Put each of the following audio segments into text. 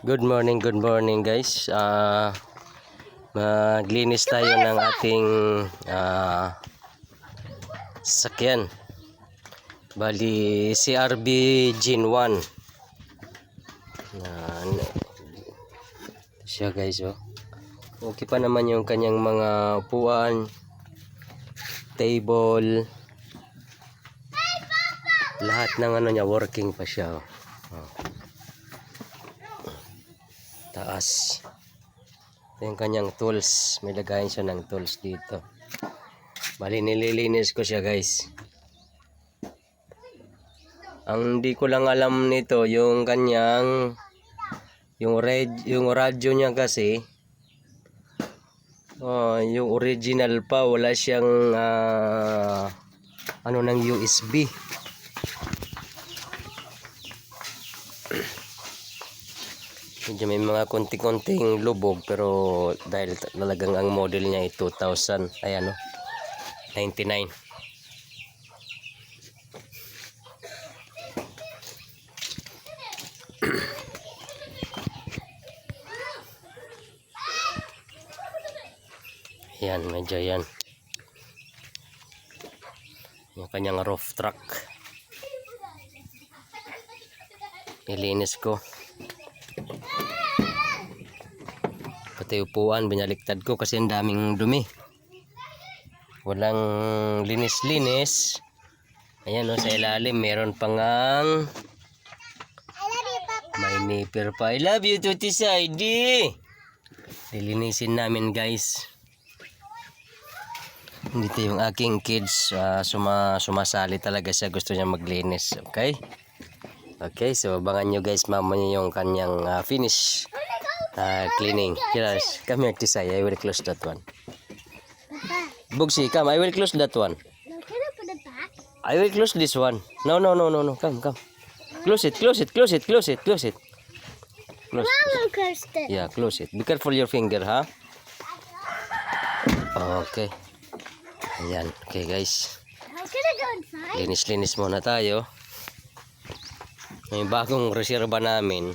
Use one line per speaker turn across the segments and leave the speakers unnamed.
Good morning guys. Maglinis tayo ng ating sasakyan. Bali CRV Gen 1. Siya guys, oh. Okay pa naman yung kanyang mga upuan, table. Lahat ng ano niya working pa siya, oh. Taas. Ito yung kanyang tools. May lagayan siya ng tools dito. Bali nililinis ko siya guys. Ang di ko lang alam nito yung kanyang yung radyo niya kasi yung original pa wala siyang ano ng USB. Medyo may mga konting lubog pero dahil talagang ang model niya ay 2000 ay 99. Yan, medyo yan. Yung kanyang roof truck. Nilinis ko. Pati upuan, binaliktad ko kasi ang daming dumi. Walang linis-linis. Ayan sa ilalim, meron pang may nipper pa. I love you, Tuti Saidi. Lilinisin namin guys. Dito yung aking kids, sumasali talaga siya, gusto niya maglinis. Okay? Okay, so abangan nyo guys mamaya yung kanyang finish cleaning. Yes, come here Tisay, I will close that one. Bugsi, come, I will close that one.
No, can I put it back?
I will close this one. No, come. Close it.
Mom
Close.
closed it.
Yeah, close it. Be careful your finger, ha? Okay. Ayan, okay guys.
How can I go inside?
Linis-linis muna tayo. May bagong reserba namin.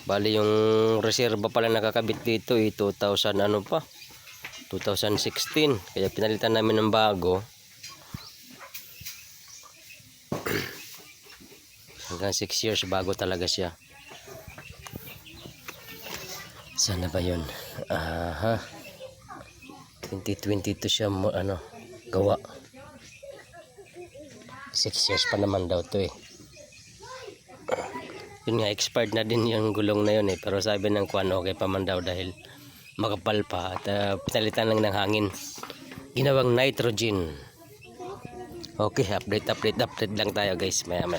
Bali yung reserba pala nakakabit dito 2000 ano pa? 2016. Kaya pinalitan namin ng bago. Hanggang 6 years bago talaga siya. Sana ba yun? 2022 siya gawa. 6 years pa naman daw to eh. Yun nga, expired na din yung gulong na yun eh. Pero sabi ng kuwan, okay pa man daw dahil makapal pa. At pinalitan lang ng hangin. Ginawang nitrogen. Okay, update lang tayo guys. Maya.